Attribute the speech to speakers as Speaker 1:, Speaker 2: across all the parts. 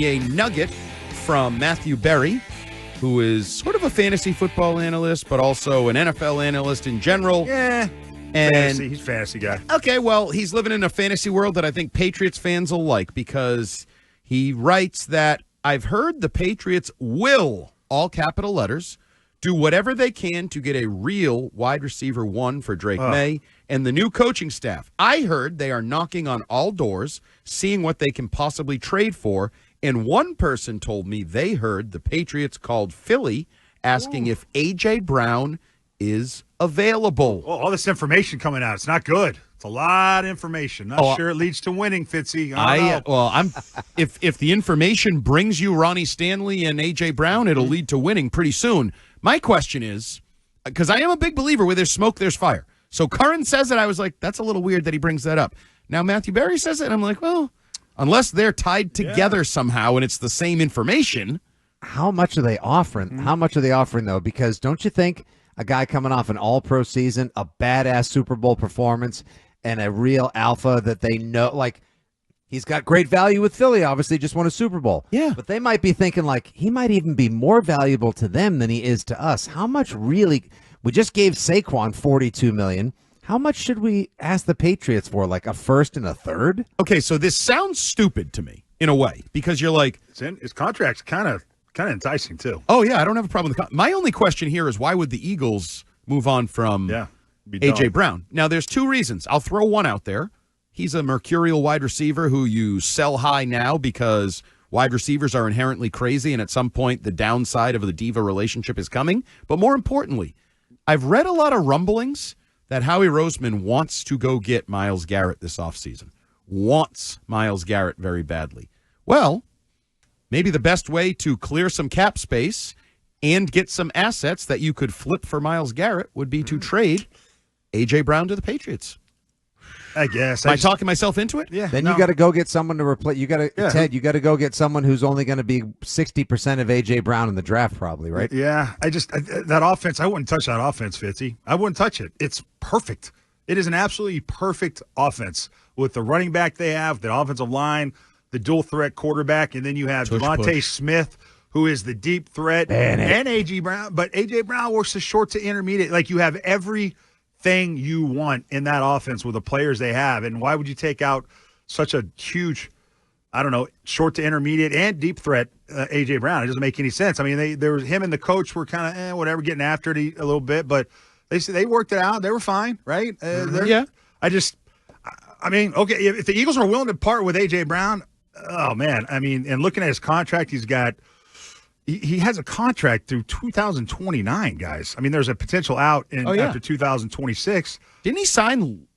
Speaker 1: A nugget from Matthew Berry, who is sort of a fantasy football analyst, but also an NFL analyst in general.
Speaker 2: Yeah, fantasy. He's a fantasy guy.
Speaker 1: Okay, well, he's living in a fantasy world that I think Patriots fans will like, because he writes that I've heard the Patriots will, all capital letters, do whatever they can to get a real wide receiver one for Drake May and the new coaching staff. I heard they are knocking on all doors, seeing what they can possibly trade for. And one person told me they heard the Patriots called Philly asking if A.J. Brown is available.
Speaker 2: Oh, all this information coming out. It's not good. It's a lot of information. Not sure it leads to winning, Fitzy.
Speaker 1: If the information brings you Ronnie Stanley and A.J. Brown, it'll lead to winning pretty soon. My question is, because I am a big believer where there's smoke, there's fire. So Curran says it. I was like, that's a little weird that he brings that up. Now Matthew Berry says it, and I'm like, well, unless they're tied together somehow and it's the same information.
Speaker 3: How much are they offering? How much are they offering, though? Because don't you think a guy coming off an all-pro season, a badass Super Bowl performance, and a real alpha that they know, like, he's got great value with Philly, obviously just won a Super Bowl.
Speaker 1: Yeah.
Speaker 3: But they might be thinking, like, he might even be more valuable to them than he is to us. How much really – we just gave Saquon $42 million. How much should we ask the Patriots for, like a first and a third?
Speaker 1: Okay, so this sounds stupid to me in a way, because you're like –
Speaker 2: his contract's kind of enticing, too.
Speaker 1: Oh, yeah, I don't have a problem with my only question here is, why would the Eagles move on from A.J. Brown? Now, there's two reasons. I'll throw one out there. He's a mercurial wide receiver who you sell high now because wide receivers are inherently crazy, and at some point the downside of the diva relationship is coming. But more importantly, I've read a lot of rumblings that Howie Roseman wants to go get Myles Garrett this offseason. Wants Myles Garrett very badly. Well, maybe the best way to clear some cap space and get some assets that you could flip for Myles Garrett would be to trade A.J. Brown to the Patriots.
Speaker 2: I guess.
Speaker 1: Am I talking myself into it?
Speaker 2: Yeah.
Speaker 3: Then you got to go get someone to replace. Ted, you got to go get someone who's only going to be 60% of A.J. Brown in the draft, probably, right?
Speaker 2: Yeah. That offense, I wouldn't touch that offense, Fitzy. I wouldn't touch it. It's perfect. It is an absolutely perfect offense with the running back they have, the offensive line, the dual threat quarterback, and then you have Devontae Smith, who is the deep threat, and A.J. Brown. But A.J. Brown works the short to intermediate. Like, you have everything you want in that offense with the players they have. And why would you take out such a huge, short to intermediate and deep threat A.J. Brown? It doesn't make any sense. I mean, there was him and the coach were kind of whatever, getting after it a little bit, but they worked it out. They were fine, right?
Speaker 1: Yeah.
Speaker 2: Okay, if the Eagles are willing to part with A.J. Brown, oh, man. I mean, and looking at his contract, he has a contract through 2029, guys. I mean, there's a potential out after 2026.
Speaker 1: Didn't he sign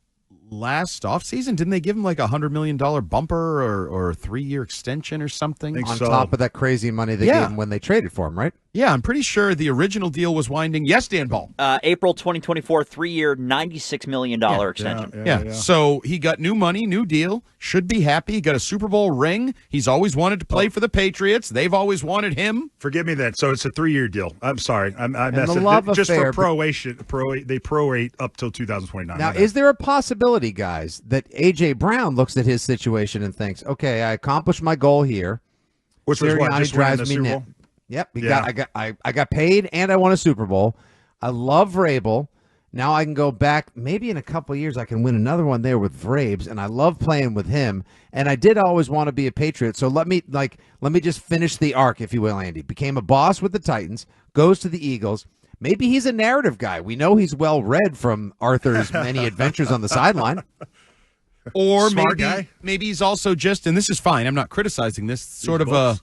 Speaker 1: last offseason? Didn't they give him like $100 million bumper or a 3-year extension or something?
Speaker 3: On top of that crazy money they gave him when they traded for him, right?
Speaker 1: Yeah, I'm pretty sure the original deal was winding. Yes, Dan Ball.
Speaker 4: April 2024, 3-year, $96 million extension.
Speaker 1: Yeah. So he got new money, new deal. Should be happy. He got a Super Bowl ring. He's always wanted to play for the Patriots. They've always wanted him.
Speaker 2: Forgive me then. So it's a 3-year deal. I'm sorry. I messed
Speaker 3: the
Speaker 2: it.
Speaker 3: love
Speaker 2: Just
Speaker 3: affair,
Speaker 2: for proration, they prorate up till 2029.
Speaker 3: Now, is there a possibility, guys, that A.J. Brown looks at his situation and thinks, okay, I accomplished my goal here.
Speaker 2: Which was what?
Speaker 3: Sirianni
Speaker 2: Just winning the
Speaker 3: drives me
Speaker 2: Super Bowl?
Speaker 3: Yep, I got paid and I won a Super Bowl. I love Vrabel. Now I can go back. Maybe in a couple of years I can win another one there with Vrabes, and I love playing with him. And I did always want to be a Patriot. So let me just finish the arc, if you will, Andy. Became a boss with the Titans, goes to the Eagles. Maybe he's a narrative guy. We know he's well read from Arthur's many adventures on the sideline.
Speaker 1: Or maybe he's also just, and this is fine, I'm not criticizing this, sort of a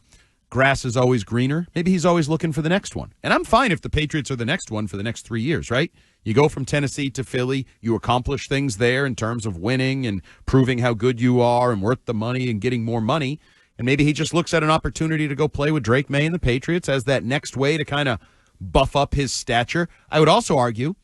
Speaker 1: grass is always greener. Maybe he's always looking for the next one. And I'm fine if the Patriots are the next one for the next 3 years, right? You go from Tennessee to Philly, you accomplish things there in terms of winning and proving how good you are and worth the money and getting more money. And maybe he just looks at an opportunity to go play with Drake May and the Patriots as that next way to kind of buff up his stature. I would also argue,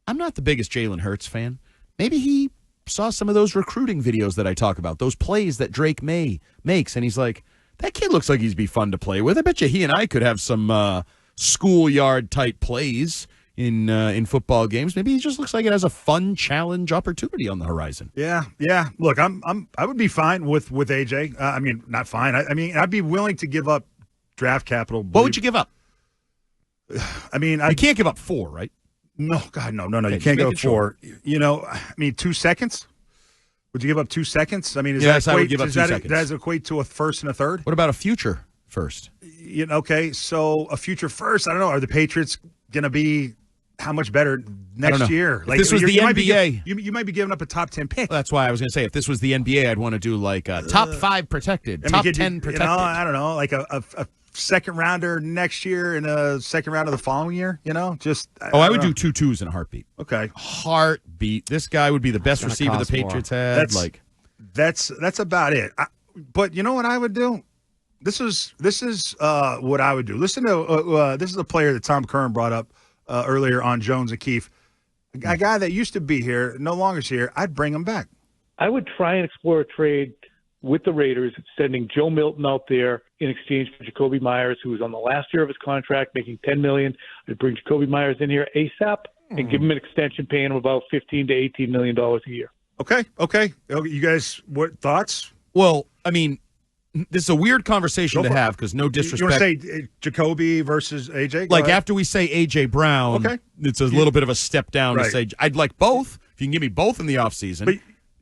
Speaker 1: I'm not the biggest Jalen Hurts fan. Maybe he saw some of those recruiting videos that I talk about, those plays that Drake May makes, and he's like, that kid looks like he'd be fun to play with. I bet you he and I could have some schoolyard-type plays in football games. Maybe he just looks like it has a fun challenge opportunity on the horizon.
Speaker 2: Yeah. Look, I would be fine with AJ. I mean, not fine. I mean, I'd be willing to give up draft capital.
Speaker 1: What would you give up?
Speaker 2: I mean,
Speaker 1: you can't give up 4, right?
Speaker 2: No, God, no.
Speaker 1: Okay,
Speaker 2: you can't go 4.
Speaker 1: Sure.
Speaker 2: You know, I mean, 2 seconds. Would you give up 2 seconds? I mean,
Speaker 1: yes, I would give up 2 seconds.
Speaker 2: Does that equate to a first and a third?
Speaker 1: What about a future first?
Speaker 2: You know, okay, so a future first. I don't know. Are the Patriots going to be how much better next year?
Speaker 1: Like, if this was the NBA,
Speaker 2: you might be giving up a top 10 pick.
Speaker 1: Well, that's why I was going to say if this was the NBA, I'd want to do like a top 5 protected, top 10 protected.
Speaker 2: You know, I don't know, like a second rounder next year and a second round of the following year. You know, just
Speaker 1: I would do 2 2s in a heartbeat.
Speaker 2: Okay,
Speaker 1: heartut. This guy would be the best receiver the Patriots had.
Speaker 2: That's about it. But you know what I would do? This is what I would do. Listen to this is a player that Tom Curran brought up earlier on Jones and Keefe. A guy that used to be here, no longer is here. I'd bring him back.
Speaker 5: I would try and explore a trade with the Raiders, sending Joe Milton out there in exchange for Jakobi Meyers, who was on the last year of his contract, making $10 million. I'd bring Jakobi Meyers in here ASAP and give him an extension, paying him about $15 to $18 million a year.
Speaker 2: Okay. You guys, what thoughts?
Speaker 1: Well, I mean, this is a weird conversation to have because no disrespect.
Speaker 2: You want to say Jakobi versus AJ?
Speaker 1: Like after we say AJ Brown, it's a little bit of a step down to say I'd like both. If you can give me both in the offseason.
Speaker 2: But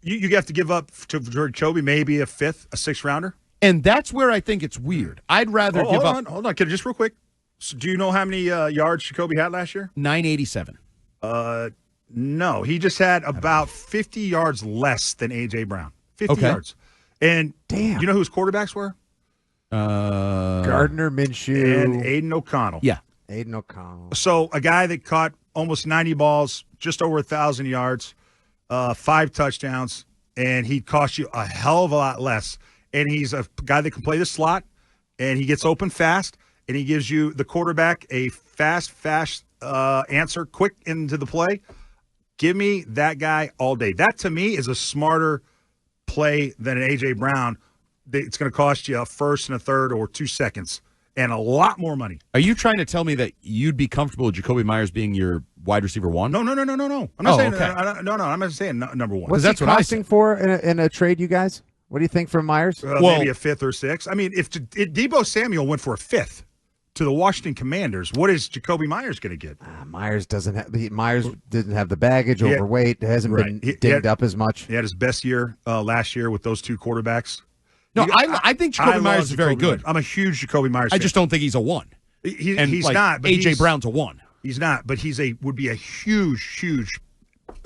Speaker 2: you have to give up to Jakobi maybe a 5th, a 6th rounder?
Speaker 1: And that's where I think it's weird. I'd rather give up.
Speaker 2: Hold on. Just real quick. So do you know how many yards Jakobi had last year?
Speaker 1: 987.
Speaker 2: No. He just had about 50 yards less than A.J. Brown. 50 yards. And
Speaker 3: damn.
Speaker 2: You know who his quarterbacks were?
Speaker 3: Gardner Minshew.
Speaker 2: And Aiden O'Connell.
Speaker 1: Yeah.
Speaker 3: Aiden O'Connell.
Speaker 2: So a guy that caught almost 90 balls, just over 1,000 yards, 5 touchdowns, and he cost you a hell of a lot less. And he's a guy that can play the slot, and he gets open fast, and he gives you the quarterback a fast answer, quick into the play. Give me that guy all day. That, to me, is a smarter play than an A.J. Brown. It's going to cost you a first and a third or 2 seconds and a lot more money.
Speaker 1: Are you trying to tell me that you'd be comfortable with Jakobi Meyers being your wide receiver 1?
Speaker 2: No. I'm not saying I'm not saying number 1.
Speaker 3: What's he costing for in a trade, you guys? What do you think for Myers?
Speaker 2: Maybe a 5th or 6th. I mean, if Deebo Samuel went for a 5th to the Washington Commanders, what is Jakobi Meyers going to get?
Speaker 3: Myers didn't have the baggage, overweight, hasn't been dinged up as much.
Speaker 2: He had his best year last year with those 2 quarterbacks.
Speaker 1: No, I think Jakobi Meyers is very good.
Speaker 2: I'm a huge Jakobi Meyers fan.
Speaker 1: I just don't think he's a 1.
Speaker 2: He's not. But
Speaker 1: A.J. Brown's a 1.
Speaker 2: He's not, but would be a huge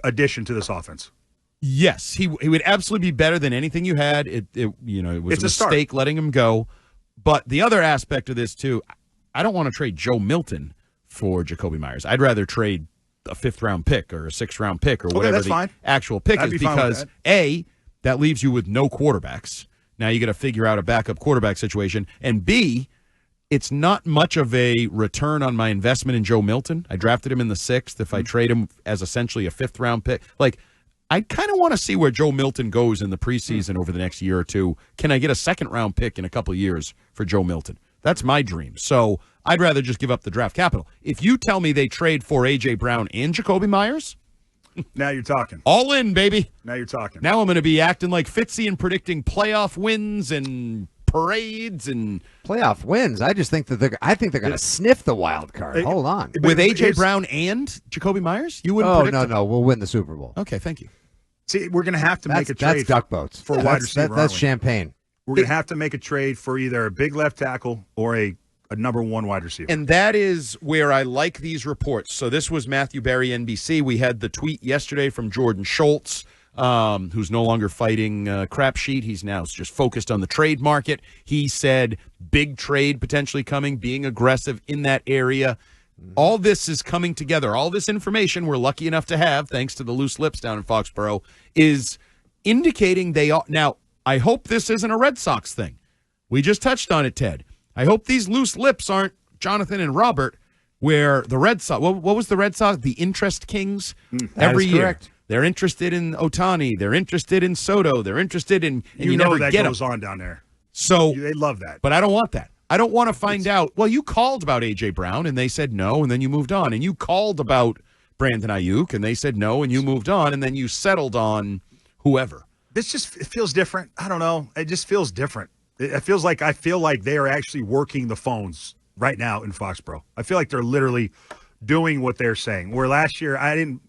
Speaker 2: addition to this offense.
Speaker 1: Yes, he would absolutely be better than anything you had. It was a mistake letting him go. But the other aspect of this, too, I don't want to trade Joe Milton for Jakobi Meyers. I'd rather trade a 5th-round pick or a 6th-round pick or whatever actual pick is because, A, that leaves you with no quarterbacks. Now you got to figure out a backup quarterback situation. And, B, it's not much of a return on my investment in Joe Milton. I drafted him in the 6th. If I trade him as essentially a 5th-round pick, I kind of want to see where Joe Milton goes in the preseason over the next year or two. Can I get a 2nd-round pick in a couple of years for Joe Milton? That's my dream. So I'd rather just give up the draft capital. If you tell me they trade for A.J. Brown and Jakobi Meyers,
Speaker 2: now you're talking.
Speaker 1: All in, baby.
Speaker 2: Now you're talking.
Speaker 1: Now I'm going to be acting like Fitzy and predicting playoff wins and parades and
Speaker 3: playoff wins. I just think that they're going to sniff the wild card. Hold on.
Speaker 1: With A.J. Brown and Jakobi Myers, you wouldn't predict
Speaker 3: no. We'll win the Super Bowl.
Speaker 1: Okay, thank you.
Speaker 2: See, we're going to have to make a trade.
Speaker 3: That's duck boats.
Speaker 2: For wide receiver.
Speaker 3: That's champagne.
Speaker 2: We're going to have to make a trade for either a big left tackle or a number 1 wide receiver.
Speaker 1: And that is where I like these reports. So this was Matthew Berry, NBC. We had the tweet yesterday from Jordan Schultz, who's no longer fighting crap sheet. He's now just focused on the trade market. He said big trade potentially coming, being aggressive in that area. All this is coming together. All this information we're lucky enough to have, thanks to the loose lips down in Foxborough, is indicating they are. Now, I hope this isn't a Red Sox thing. We just touched on it, Ted. I hope these loose lips aren't Jonathan and Robert, where the Red Sox, what was the Red Sox? The interest kings every year.
Speaker 3: Correct.
Speaker 1: They're interested in Ohtani. They're interested in Soto. They're interested in, and you
Speaker 2: know
Speaker 1: never
Speaker 2: that
Speaker 1: get
Speaker 2: goes
Speaker 1: them.
Speaker 2: on down there.
Speaker 1: So
Speaker 2: they love that.
Speaker 1: But I don't want that. I don't want to find out, well, you called about A.J. Brown, and they said no, and then you moved on. And you called about Brandon Ayuk, and they said no, and you moved on, and then you settled on whoever.
Speaker 2: It feels different. I don't know. It just feels different. I feel like they are actually working the phones right now in Foxborough. I feel like they're literally doing what they're saying. Where last year I didn't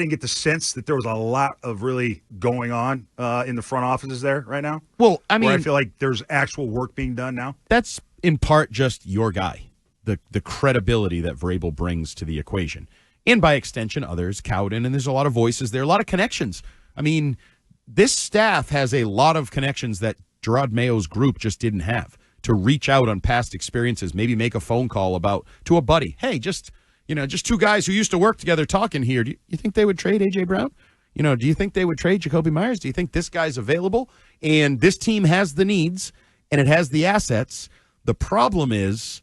Speaker 2: get the sense that there was a lot of really going on in the front offices there right now.
Speaker 1: Well, I mean,
Speaker 2: where I feel like there's actual work being done now.
Speaker 1: That's in part just your guy, the credibility that Vrabel brings to the equation. And by extension, others, Cowden, and there's a lot of voices there, a lot of connections. I mean, this staff has a lot of connections that Gerard Mayo's group just didn't have to reach out on past experiences, maybe make a phone call to a buddy. Hey, just two guys who used to work together talking here. Do you think they would trade A.J. Brown? Do you think they would trade Jakobi Meyers? Do you think this guy's available? And this team has the needs, and it has the assets. The problem is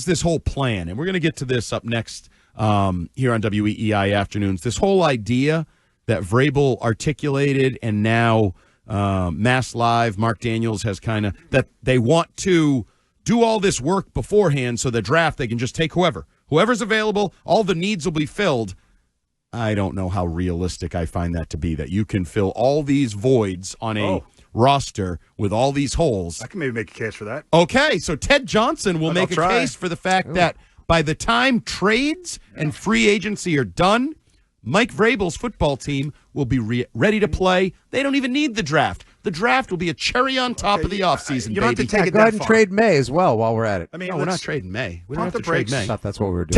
Speaker 1: this whole plan, and we're going to get to this up next here on WEEI Afternoons. This whole idea that Vrabel articulated, and now Mass Live, Mark Daniels has that they want to do all this work beforehand so the draft they can just take whoever's available, all the needs will be filled. I don't know how realistic I find that to be, that you can fill all these voids on a roster with all these holes.
Speaker 2: I can maybe make a case for that.
Speaker 1: Okay, so Ted Johnson will make a case for the fact that by the time trades and free agency are done, Mike Vrabel's football team will be ready to play. They don't even need the draft. The draft will be a cherry on top of the offseason, baby.
Speaker 3: Go ahead and trade May as well while we're at it.
Speaker 1: I mean, no, we're not trading May. We don't have to
Speaker 2: trade
Speaker 1: May.
Speaker 3: I thought that's what we were doing.